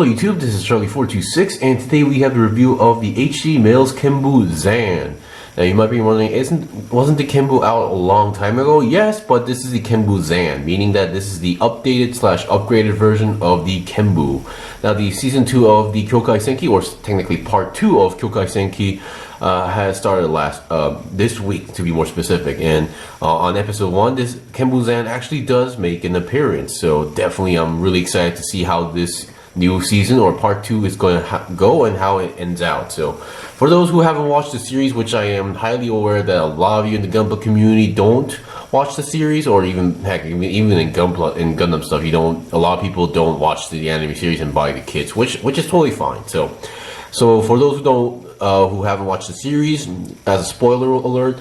Hello YouTube, this is Charlie426, and today we have the review of the HG Kenbu Zan. Now you might be wondering, wasn't the Kenbu out a long time ago? Yes, but this is the Kenbu Zan, meaning that this is the updated / upgraded version of the Kenbu. Now the season 2 of the Kyoukai Senki, or technically part 2 of Kyoukai Senki, has started this week to be more specific, and on episode 1 this Kenbu Zan actually does make an appearance, so definitely I'm really excited to see how this new season or part 2 is going to go and how it ends out. So for those who haven't watched the series, which I am highly aware that a lot of you in the Gunpla community don't watch the series, or even heck, even in Gundam stuff, a lot of people don't watch the anime series and buy the kits, which is totally fine. So for those who haven't watched the series, as a spoiler alert,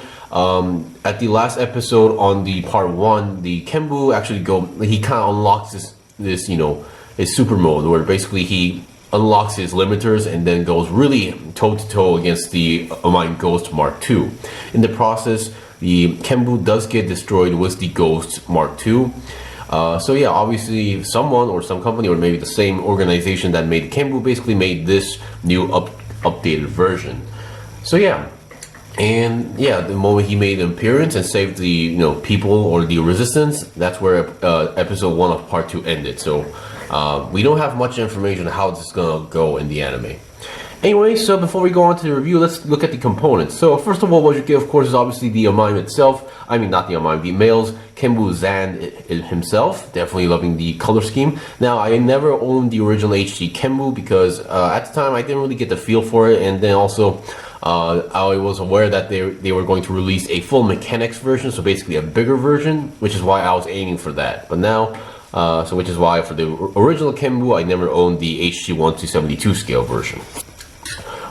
at the last episode on the part 1, the Kenbu actually he kind of unlocks this his super mode, where basically he unlocks his limiters and then goes really toe-to-toe against the AMAIM Ghost MK2. In the process, the Kenbu does get destroyed with the Ghost MK2. So yeah, obviously someone or some company, or maybe the same organization that made Kenbu, basically made this new updated version. So yeah, and yeah, the moment he made an appearance and saved the people or the resistance, that's where episode 1 of part 2 ended. So we don't have much information on how this is gonna go in the anime. Anyway, so before we go on to the review, let's look at the components. So first of all, what you get, of course, is obviously the AMAIM itself. I mean, not the AMAIM, the male's Kenbu Zan himself. Definitely loving the color scheme. Now, I never owned the original HG Kenbu because at the time I didn't really get the feel for it, and then also I was aware that they were going to release a full mechanics version, so basically a bigger version, which is why I was aiming for that. But now, which is why for the original Kenbu, I never owned the HG 1/72 scale version.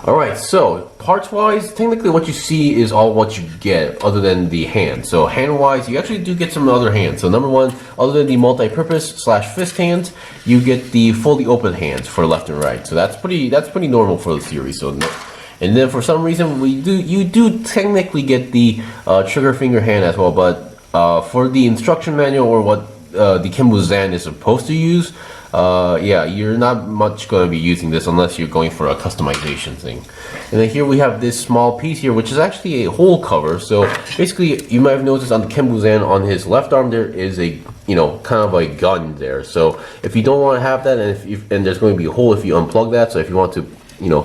Alright, so parts-wise, technically what you see is all what you get, other than the hand. So hand-wise, you actually do get some other hands. So number 1, other than the multi-purpose / fist hands, you get the fully open hands for left and right. So that's pretty normal for the series. So, and then for some reason, you do technically get the trigger finger hand as well, but for the instruction manual, or what the Kenbu Zan is supposed to use, yeah, you're not much going to be using this unless you're going for a customization thing. And then here we have this small piece here, which is actually a hole cover. So basically, you might have noticed on the Kenbu Zan, on his left arm, there is a kind of a gun there. So if you don't want to have that, and there's going to be a hole if you unplug that. So if you want to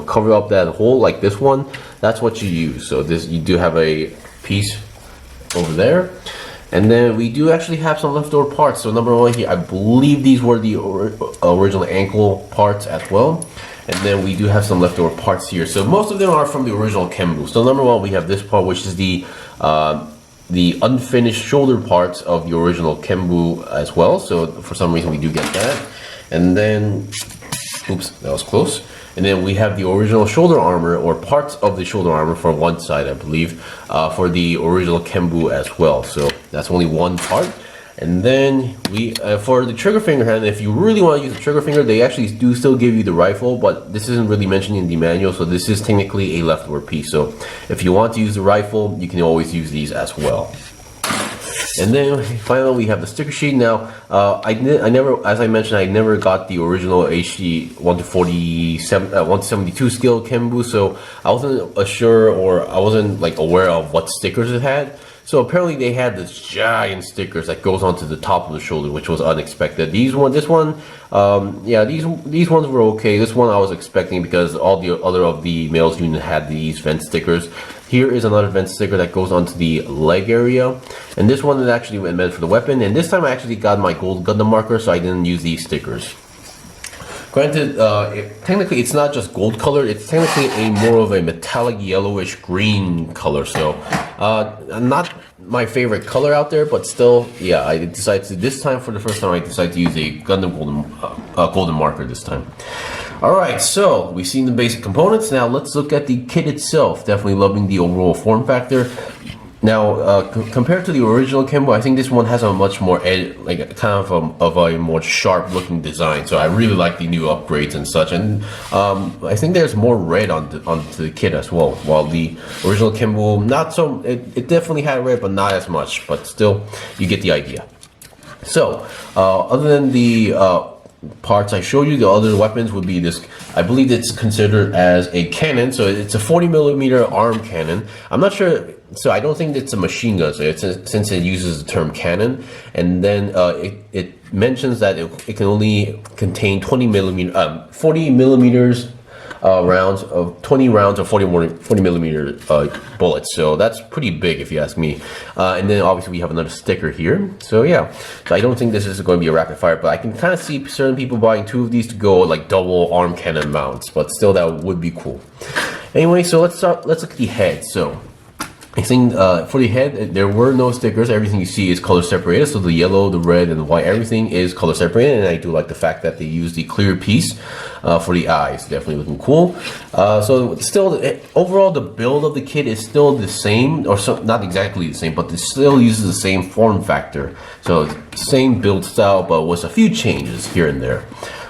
cover up that hole like this one, that's what you use. So you do have a piece over there. And then we do actually have some leftover parts. So number 1 here, I believe these were the original ankle parts as well. And then we do have some leftover parts here. So most of them are from the original Kenbu. So number 1, we have this part, which is the unfinished shoulder parts of the original Kenbu as well. So for some reason we do get that. And then, oops, that was close. And then we have the original shoulder armor, or parts of the shoulder armor for one side, I believe, for the original Kenbu as well. So that's only one part. And then for the trigger finger hand, if you really want to use the trigger finger, they actually do still give you the rifle, but this isn't really mentioned in the manual, so this is technically a leftover piece. So if you want to use the rifle, you can always use these as well. And then finally we have the sticker sheet. Now I never, as I mentioned, I never got the original HG 1/72 scale Kenbu, so I wasn't sure, or I wasn't aware of what stickers it had. So apparently they had this giant stickers that goes onto the top of the shoulder, which was unexpected. These ones were okay. This one I was expecting because all the other of the males unit had these vent stickers. Here is another vent sticker that goes onto the leg area, and this one is actually meant for the weapon. And this time I actually got my gold Gundam marker, so I didn't use these stickers. Granted, technically it's not just gold color, it's technically more of a metallic yellowish green color, so not my favorite color out there, but still, yeah, I decided to, this time for the first time, I decided to use a Gundam golden marker this time. Alright, so we've seen the basic components. Now let's look at the kit itself. Definitely loving the overall form factor. Now, compared to the original Kenbu, I think this one has a much more kind of a more sharp looking design. So I really like the new upgrades and such. And I think there's more red on the kit as well. While the original Kenbu, not so, it definitely had red, but not as much. But still, you get the idea. So, other than the parts I showed you. The other weapons would be this. I believe it's considered as a cannon, so it's a 40mm arm cannon. I'm not sure, so I don't think it's a machine gun. So since it uses the term cannon, and then it mentions that it can only contain 40mm rounds of 20 rounds of 40mm bullets. So that's pretty big if you ask me. And then obviously we have another sticker here. So yeah, so I don't think this is going to be a rapid fire, but I can kind of see certain people buying 2 of these to go like double arm cannon mounts, but still that would be cool. Anyway, so let's look at the head. So I think for the head, there were no stickers. Everything you see is color separated. So the yellow, the red, and the white, everything is color separated. And I do like the fact that they use the clear piece for the eyes. Definitely looking cool. So still, overall, the build of the kit is still the same, or so, not exactly the same, but it still uses the same form factor. So same build style, but with a few changes here and there.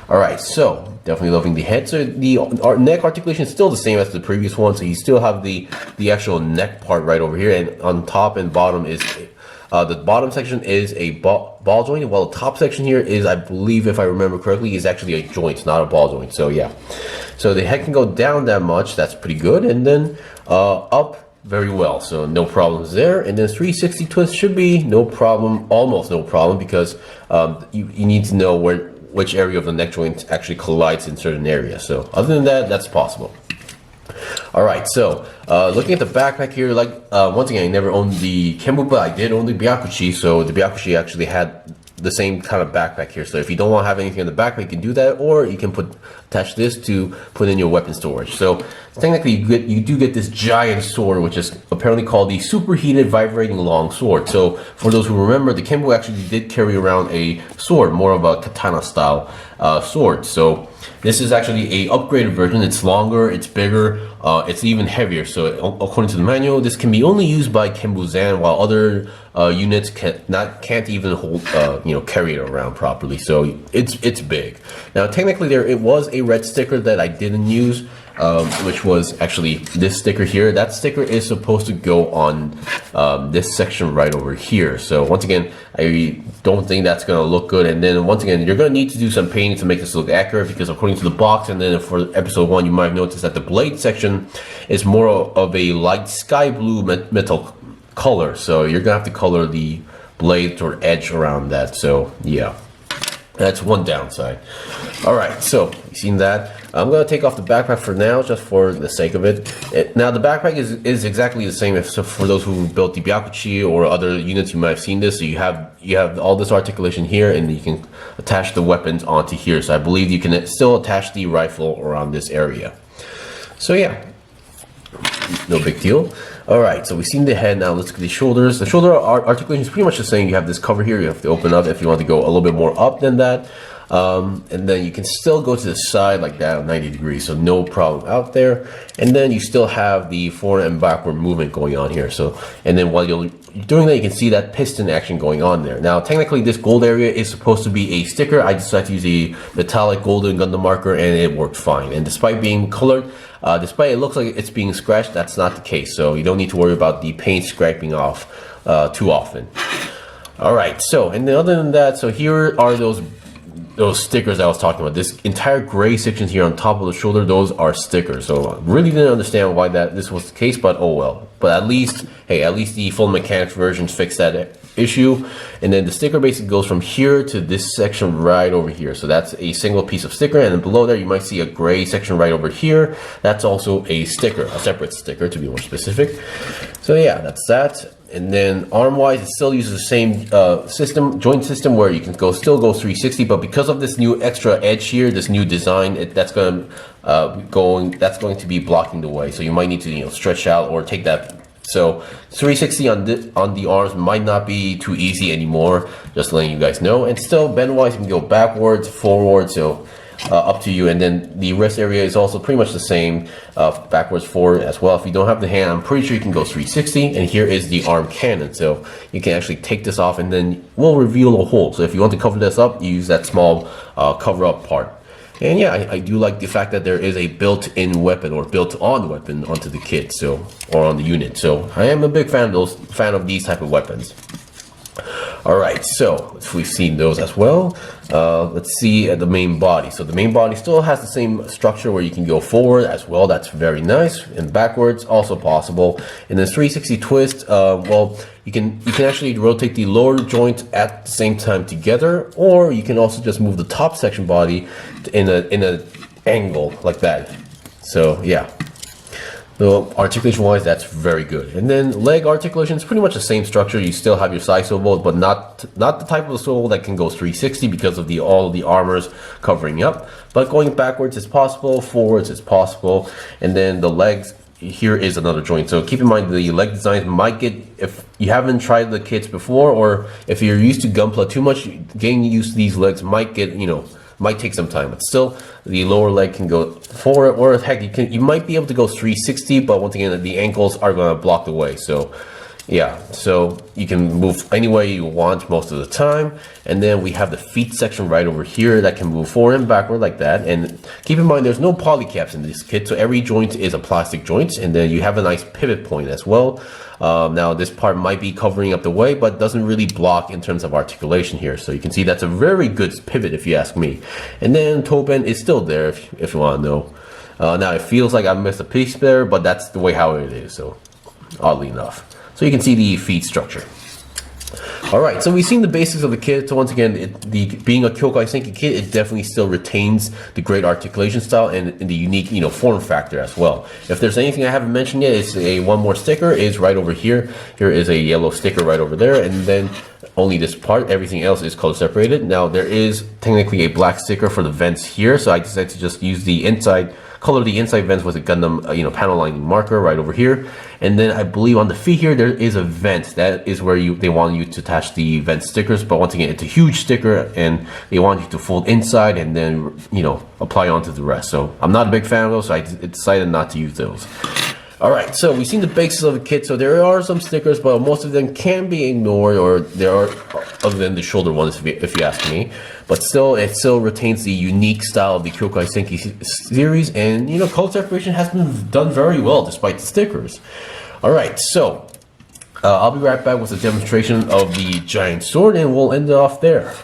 All right, so definitely loving the head. So the neck articulation is still the same as the previous one. So you still have the actual neck part right over here, and on top and bottom is the bottom section is a ball joint, while the top section here is, I believe, if I remember correctly, is actually a joint, not a ball joint. So yeah, so the head can go down that much. That's pretty good, and then up very well. So no problems there. And then 360 twist should be no problem, almost no problem, because you need to know which area of the neck joint actually collides in certain areas. So other than that, that's possible. All right, so looking at the backpack here, like once again, I never owned the Kenbu, but I did own the Byakuchi. So the Byakuchi actually had the same kind of backpack here. So if you don't want to have anything in the backpack, you can do that, or you can attach this to put in your weapon storage. So technically, you do get this giant sword, which is apparently called the superheated vibrating long sword. So for those who remember, the Kenbu actually did carry around a sword, more of a katana style sword. So this is actually a upgraded version. It's longer, it's bigger, it's even heavier. So according to the manual, this can be only used by Kenbu Zan, while other units can't even hold carry it around properly. So it's big. Now technically it was a red sticker that I didn't use, which was actually this sticker here. That sticker is supposed to go on this section right over here. So once again, I don't think that's going to look good. And then once again, you're going to need to do some painting to make this look accurate, because according to the box, and then for episode 1, you might have noticed that the blade section is more of a light sky blue metal color. So you're going to have to color the blade or edge around that. So yeah, that's one downside. All right, so you've seen that. I'm going to take off the backpack for now, just for the sake of it. Now the backpack is exactly the same. So for those who built the Byakuchi or other units, you might have seen this. So you have all this articulation here, and you can attach the weapons onto here. So I believe you can still attach the rifle around this area. So yeah, no big deal. All right, so we've seen the head. Now let's look at the shoulders. The shoulder articulation is pretty much the same. You have this cover here. You have to open up if you want to go a little bit more up than that. And then you can still go to the side like that, 90 degrees, so no problem out there. And then you still have the forward and backward movement going on here. So, and then while you're doing that, you can see that piston action going on there. Now, technically, this gold area is supposed to be a sticker. I decided to use a metallic golden Gundam marker, and it worked fine. And despite being colored, despite it looks like it's being scratched, that's not the case. So you don't need to worry about the paint scraping off too often. All right. So, and then other than that, so here are those stickers I was talking about. This entire gray section here on top of the shoulder, those are stickers. So I really didn't understand why this was the case, but oh well. But at least, hey, at least the full mechanics versions fixed that issue. And then the sticker basically goes from here to this section right over here. So that's a single piece of sticker, and then below there you might see a gray section right over here. That's also a sticker, a separate sticker to be more specific. So yeah, that's that. And then arm-wise, it still uses the same joint system where you can still go 360, but because of this new extra edge here, this new design, that's going to be blocking the way. So you might need to stretch out or take that. So 360 on the arms might not be too easy anymore. Just letting you guys know. And still bend-wise, you can go backwards, forwards. So up to you. And then the wrist area is also pretty much the same, backwards, forward as well. If you don't have the hand, I'm pretty sure you can go 360. And here is the arm cannon, so you can actually take this off, and then we'll reveal the hole. So if you want to cover this up, you use that small cover up part. And yeah, I do like the fact that there is a built-in weapon or built-on weapon onto the kit, so, or on the unit. So I am a big fan of these type of weapons. Alright, so if we've seen those as well, let's see at the main body. So the main body still has the same structure where you can go forward as well. That's very nice. And backwards, also possible. And this 360 twist, well, you can actually rotate the lower joint at the same time together, or you can also just move the top section body in a angle like that. So yeah. So articulation wise, that's very good. And then leg articulation is pretty much the same structure. You still have your side swivel, but not the type of swivel that can go 360 because of all of the armors covering up. But going backwards is possible, forwards is possible. And then the legs, here is another joint. So keep in mind the leg designs might get, if you haven't tried the kits before, or if you're used to Gunpla too much, getting used to these legs might get, might take some time, but still the lower leg can go forward, or heck, you might be able to go 360, but once again the ankles are going to block the way. So yeah, so you can move any way you want most of the time. And then we have the feet section right over here that can move forward and backward like that. And keep in mind there's no poly caps in this kit, so every joint is a plastic joint, and then you have a nice pivot point as well. Now this part might be covering up the way, but doesn't really block in terms of articulation here. So you can see that's a very good pivot if you ask me. And then toe bend is still there if you want to know. Now it feels like I missed a piece there, but that's the way how it is, so oddly enough. So you can see the feet structure. Alright, so we've seen the basics of the kit. So once again, being a Kyoukai Senki kit, it definitely still retains the great articulation style and the unique, form factor as well. If there's anything I haven't mentioned yet, it's one more sticker is right over here. Here is a yellow sticker right over there, and then only this part, everything else is color separated. Now there is technically a black sticker for the vents here, so I decided to just use the color the inside vents with a Gundam, panel lining marker right over here. And then I believe on the feet here, there is a vent. That is where they want you to attach the vent stickers. But once again, it's a huge sticker and they want you to fold inside and then, apply onto the rest. So I'm not a big fan of those, so I decided not to use those. Alright, so we've seen the basics of the kit. So there are some stickers, but most of them can be ignored, or there are, other than the shoulder ones, if you ask me. But still, it still retains the unique style of the Kyoukai Senki series, and color separation has been done very well despite the stickers. Alright, so I'll be right back with a demonstration of the giant sword, and we'll end it off there.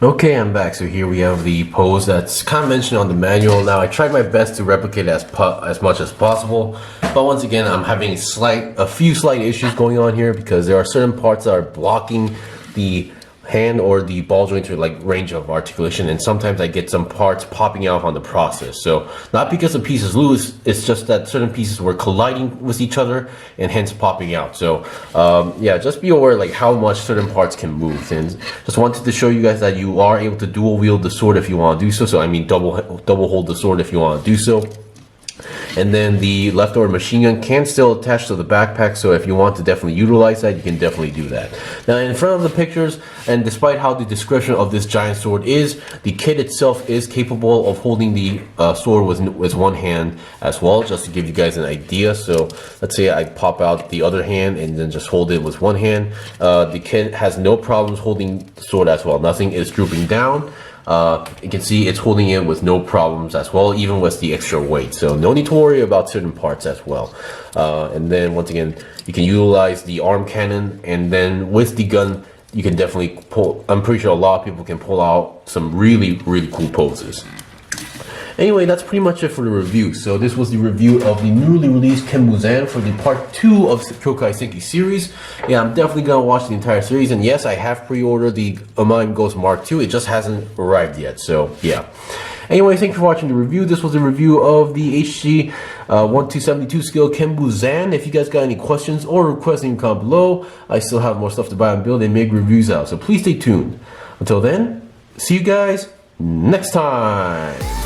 Okay, I'm back. So here we have the pose that's kind of mentioned on the manual. Now I tried my best to replicate it as much as possible, but once again I'm having a few slight issues going on here because there are certain parts that are blocking the hand or the ball joint to range of articulation, and sometimes I get some parts popping out on the process. So not because the piece is loose, it's just that certain pieces were colliding with each other and hence popping out. So yeah, just be aware how much certain parts can move, and just wanted to show you guys that you are able to dual wield the sword if you want to do so. So I mean double hold the sword if you want to do so. And then the leftover machine gun can still attach to the backpack, so if you want to definitely utilize that, you can definitely do that. Now in front of the pictures, and despite how the description of this giant sword is, the kit itself is capable of holding the sword with one hand as well, just to give you guys an idea. So let's say I pop out the other hand and then just hold it with one hand. The kit has no problems holding the sword as well. Nothing is drooping down. You can see it's holding it with no problems as well, even with the extra weight. So no need to worry about certain parts as well. And then once again, you can utilize the arm cannon, and then with the gun, you can definitely pull. I'm pretty sure a lot of people can pull out some really cool poses. Anyway, that's pretty much it for the review. So this was the review of the newly released Kenbu Zan for the part 2 of the Kyoukai Senki series. Yeah, I'm definitely gonna watch the entire series, and yes, I have pre-ordered the AMAIM Ghost Mark II. It just hasn't arrived yet, so yeah. Anyway, thank you for watching the review. This was a review of the HG 1272 scale Kenbu Zan. If you guys got any questions or requests, leave them comment below. I still have more stuff to buy and build and make reviews out, so please stay tuned. Until then, see you guys next time.